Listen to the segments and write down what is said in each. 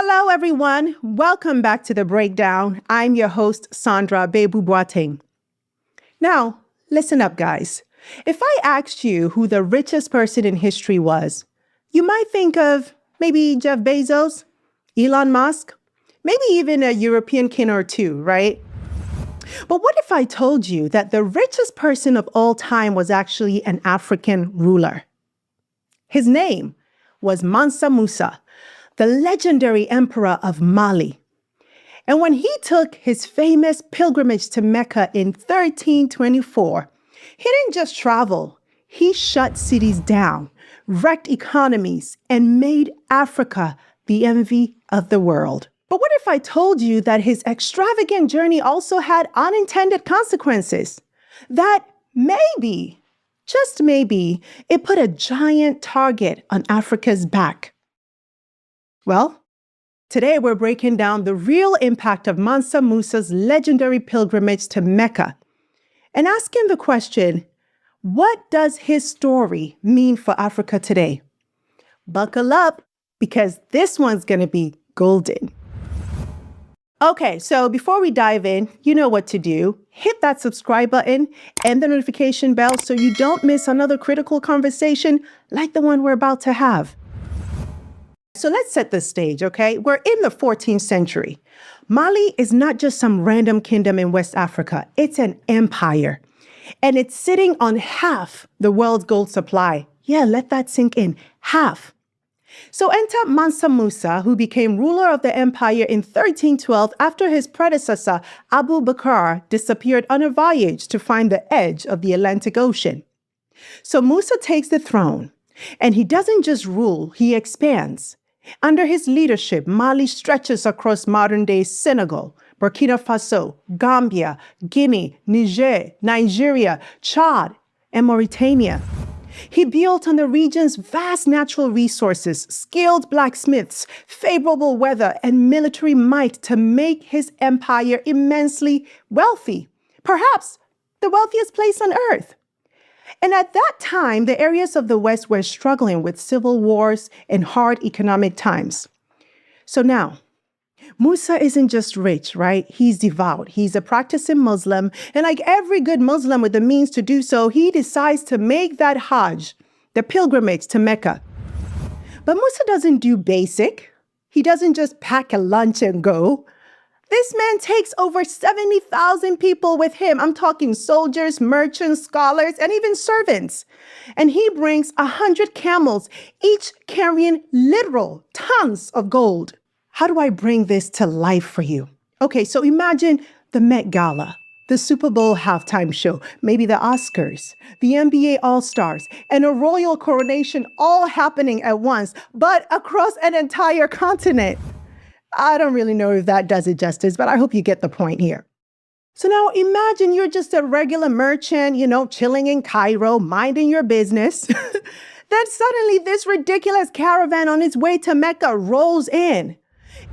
Hello, everyone. Welcome back to The Breakdown. I'm your host, Sandra Babu-Boateng. Now, listen up, guys. If I asked you who the richest person in history was, you might think of maybe Jeff Bezos, Elon Musk, maybe even a European king or two, right? But what if I told you that the richest person of all time was actually an African ruler? His name was Mansa Musa, the legendary emperor of Mali. And when he took his famous pilgrimage to Mecca in 1324, he didn't just travel, he shut cities down, wrecked economies, and made Africa the envy of the world. But what if I told you that his extravagant journey also had unintended consequences? That maybe, just maybe, it put a giant target on Africa's back. Well, today we're breaking down the real impact of Mansa Musa's legendary pilgrimage to Mecca and asking the question, what does his story mean for Africa today? Buckle up, because this one's going to be golden. Okay, so before we dive in, you know what to do. Hit that subscribe button and the notification bell so you don't miss another critical conversation like the one we're about to have. So let's set the stage, okay? We're in the 14th century. Mali is not just some random kingdom in West Africa. It's an empire. And it's sitting on half the world's gold supply. Yeah, let that sink in. Half. So enter Mansa Musa, who became ruler of the empire in 1312 after his predecessor, Abu Bakr, disappeared on a voyage to find the edge of the Atlantic Ocean. So Musa takes the throne, and he doesn't just rule, he expands. Under his leadership, Mali stretches across modern-day Senegal, Burkina Faso, Gambia, Guinea, Niger, Nigeria, Chad, and Mauritania. He built on the region's vast natural resources, skilled blacksmiths, favorable weather, and military might to make his empire immensely wealthy, perhaps the wealthiest place on earth. And at that time, the areas of the West were struggling with civil wars and hard economic times. So now, Musa isn't just rich, right? He's devout. He's a practicing Muslim. And like every good Muslim with the means to do so, he decides to make that Hajj, the pilgrimage to Mecca. But Musa doesn't do basic. He doesn't just pack a lunch and go. This man takes over 70,000 people with him. I'm talking soldiers, merchants, scholars, and even servants. And he brings 100 camels, each carrying literal tons of gold. How do I bring this to life for you? Okay, so imagine the Met Gala, the Super Bowl halftime show, maybe the Oscars, the NBA All-Stars, and a royal coronation all happening at once, but across an entire continent. I don't really know if that does it justice, but I hope you get the point here. So now imagine you're just a regular merchant, chilling in Cairo, minding your business. Then suddenly this ridiculous caravan on its way to Mecca rolls in.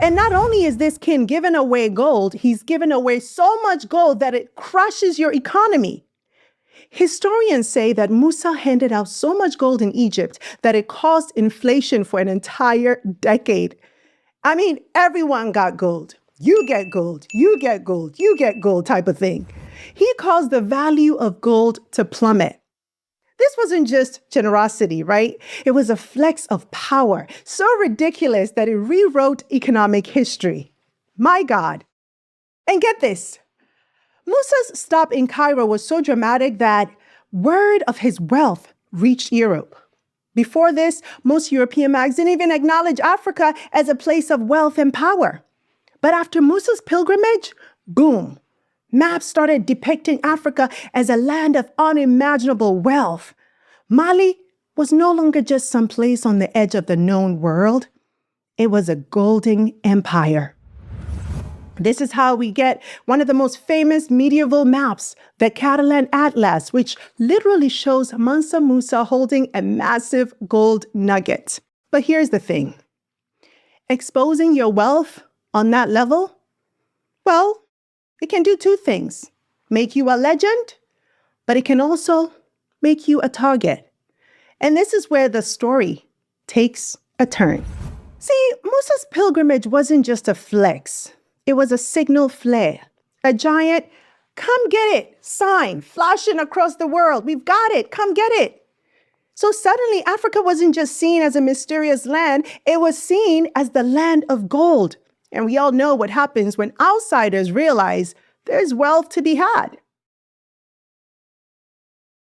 And not only is this king giving away gold, he's given away so much gold that it crushes your economy. Historians say that Musa handed out so much gold in Egypt that it caused inflation for an entire decade. I mean, everyone got gold. You get gold, you get gold, you get gold type of thing. He caused the value of gold to plummet. This wasn't just generosity, right? It was a flex of power, so ridiculous that it rewrote economic history. My God. And get this. Musa's stop in Cairo was so dramatic that word of his wealth reached Europe. Before this, most European mags didn't even acknowledge Africa as a place of wealth and power. But after Musa's pilgrimage, boom, maps started depicting Africa as a land of unimaginable wealth. Mali was no longer just some place on the edge of the known world. It was a golden empire. This is how we get one of the most famous medieval maps, the Catalan Atlas, which literally shows Mansa Musa holding a massive gold nugget. But here's the thing. Exposing your wealth on that level, well, it can do two things. Make you a legend, but it can also make you a target. And this is where the story takes a turn. See, Musa's pilgrimage wasn't just a flex. It was a signal flare, a giant, come get it, sign flashing across the world. We've got it, come get it. So suddenly, Africa wasn't just seen as a mysterious land, it was seen as the land of gold. And we all know what happens when outsiders realize there's wealth to be had.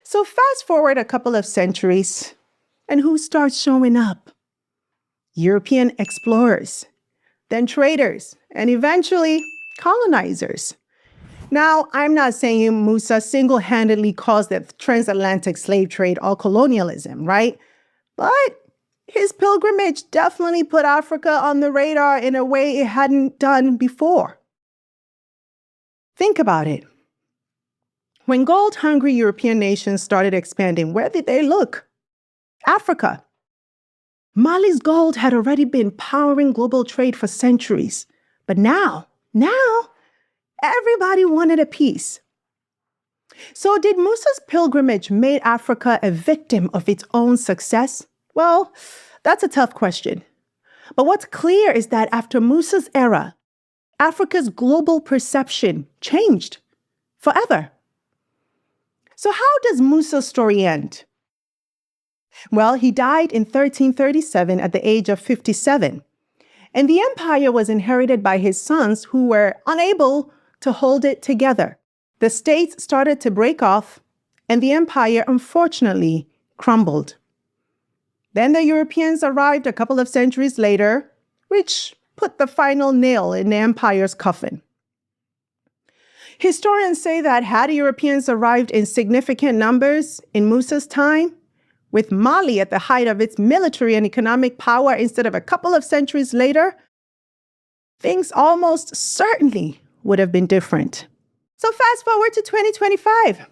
So fast forward a couple of centuries, and who starts showing up? European explorers, then traders, and eventually colonizers. Now, I'm not saying Musa single-handedly caused the transatlantic slave trade or colonialism, right? But his pilgrimage definitely put Africa on the radar in a way it hadn't done before. Think about it. When gold-hungry European nations started expanding, where did they look? Africa. Mali's gold had already been powering global trade for centuries. But now, everybody wanted a piece. So did Musa's pilgrimage make Africa a victim of its own success? Well, that's a tough question. But what's clear is that after Musa's era, Africa's global perception changed forever. So how does Musa's story end? Well, he died in 1337 at the age of 57, and the empire was inherited by his sons who were unable to hold it together. The states started to break off, and the empire, unfortunately, crumbled. Then the Europeans arrived a couple of centuries later, which put the final nail in the empire's coffin. Historians say that had Europeans arrived in significant numbers in Musa's time, with Mali at the height of its military and economic power instead of a couple of centuries later, things almost certainly would have been different. So fast forward to 2025.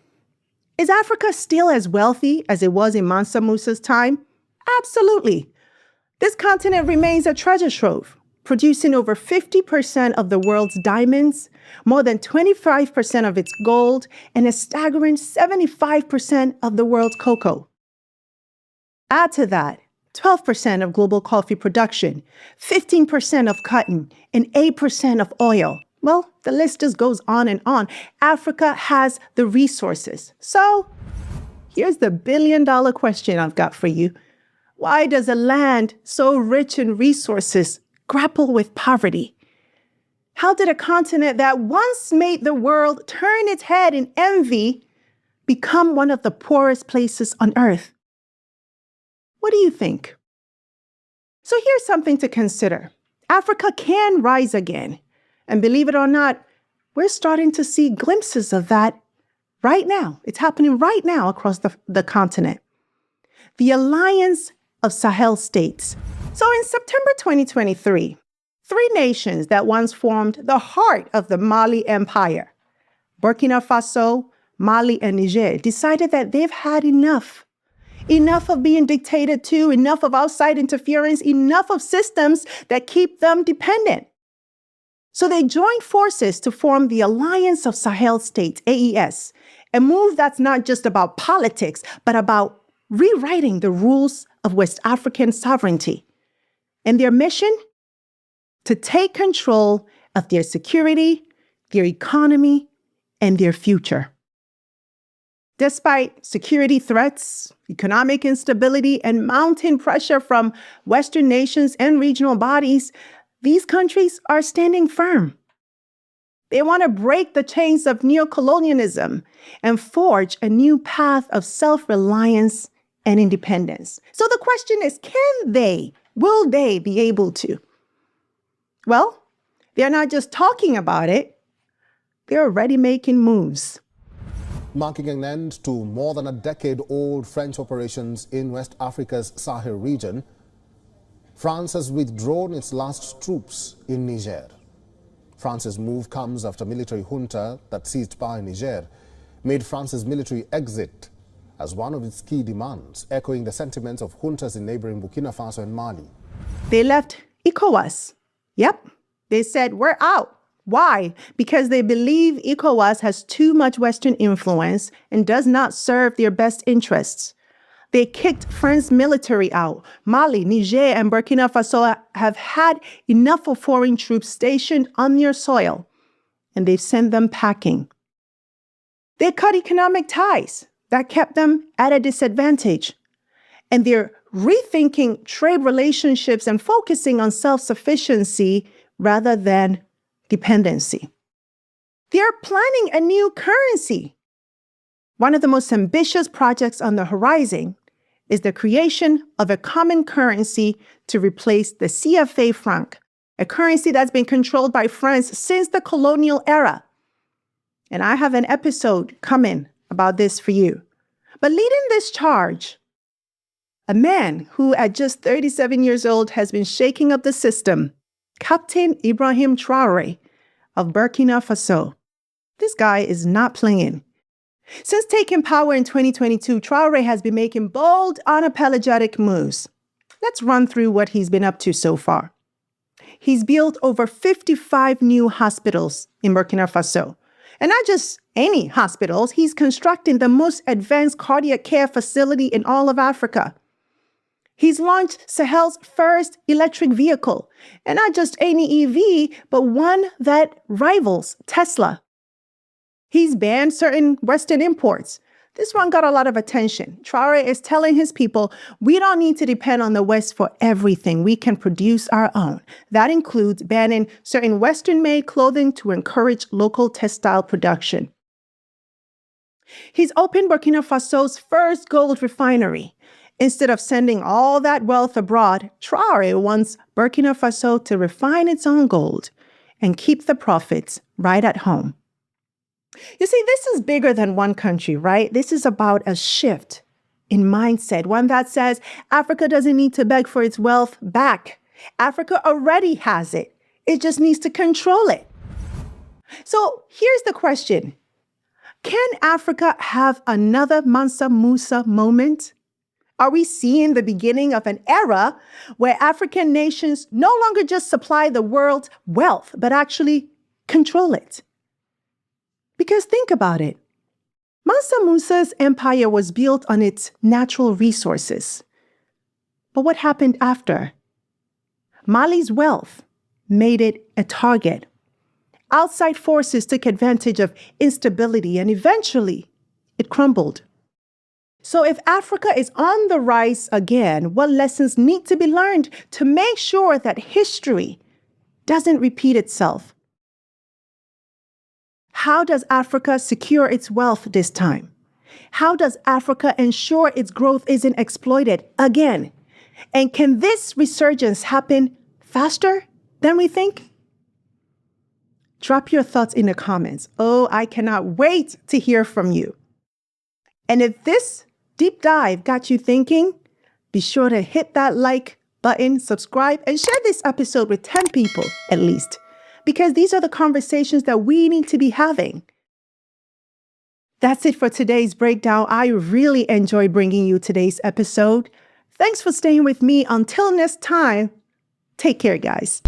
Is Africa still as wealthy as it was in Mansa Musa's time? Absolutely. This continent remains a treasure trove, producing over 50% of the world's diamonds, more than 25% of its gold, and a staggering 75% of the world's cocoa. Add to that 12% of global coffee production, 15% of cotton, and 8% of oil. Well, the list just goes on and on. Africa has the resources. So here's the billion-dollar question I've got for you. Why does a land so rich in resources grapple with poverty? How did a continent that once made the world turn its head in envy become one of the poorest places on earth? What do you think? So here's something to consider. Africa can rise again. And believe it or not, we're starting to see glimpses of that right now. It's happening right now across the continent. The Alliance of Sahel States. So in September 2023, three nations that once formed the heart of the Mali Empire, Burkina Faso, Mali, and Niger, decided that they've had enough. Enough of being dictated to, enough of outside interference, enough of systems that keep them dependent. So they joined forces to form the Alliance of Sahel States, AES, a move that's not just about politics, but about rewriting the rules of West African sovereignty. And their mission? To take control of their security, their economy, and their future. Despite security threats, economic instability, and mounting pressure from Western nations and regional bodies, these countries are standing firm. They want to break the chains of neo-colonialism and forge a new path of self-reliance and independence. So the question is, will they be able to? Well, they're not just talking about it, they're already making moves. Marking an end to more than a decade-old French operations in West Africa's Sahel region, France has withdrawn its last troops in Niger. France's move comes after military junta that seized power in Niger made France's military exit as one of its key demands, echoing the sentiments of juntas in neighboring Burkina Faso and Mali. They left ECOWAS. Yep, they said, we're out. Why? Because they believe ECOWAS has too much Western influence and does not serve their best interests. They kicked French military out. Mali, Niger, and Burkina Faso have had enough of foreign troops stationed on their soil, and they've sent them packing. They cut economic ties that kept them at a disadvantage, and they're rethinking trade relationships and focusing on self-sufficiency rather than dependency. They're planning a new currency. One of the most ambitious projects on the horizon is the creation of a common currency to replace the CFA franc, a currency that's been controlled by France since the colonial era. And I have an episode coming about this for you. But leading this charge, a man who at just 37 years old has been shaking up the system, Captain Traoré of Burkina Faso. This guy is not playing. Since taking power in 2022, Traoré has been making bold, unapologetic moves. Let's run through what he's been up to so far. He's built over 55 new hospitals in Burkina Faso. And not just any hospitals, he's constructing the most advanced cardiac care facility in all of Africa. He's launched Sahel's first electric vehicle, and not just any EV, but one that rivals Tesla. He's banned certain Western imports. This one got a lot of attention. Traoré is telling his people, we don't need to depend on the West for everything. We can produce our own. That includes banning certain Western-made clothing to encourage local textile production. He's opened Burkina Faso's first gold refinery. Instead of sending all that wealth abroad, Traoré wants Burkina Faso to refine its own gold and keep the profits right at home. You see, this is bigger than one country, right? This is about a shift in mindset, one that says Africa doesn't need to beg for its wealth back. Africa already has it. It just needs to control it. So here's the question. Can Africa have another Mansa Musa moment? Are we seeing the beginning of an era where African nations no longer just supply the world's wealth, but actually control it? Because think about it. Mansa Musa's empire was built on its natural resources. But what happened after? Mali's wealth made it a target. Outside forces took advantage of instability, and eventually it crumbled. So if Africa is on the rise again, what lessons need to be learned to make sure that history doesn't repeat itself? How does Africa secure its wealth this time? How does Africa ensure its growth isn't exploited again? And can this resurgence happen faster than we think? Drop your thoughts in the comments. Oh, I cannot wait to hear from you. And if this deep dive got you thinking, be sure to hit that like button, subscribe, and share this episode with 10 people at least, because these are the conversations that we need to be having. That's it for today's breakdown. I really enjoyed bringing you today's episode. Thanks for staying with me. Until next time, take care, guys.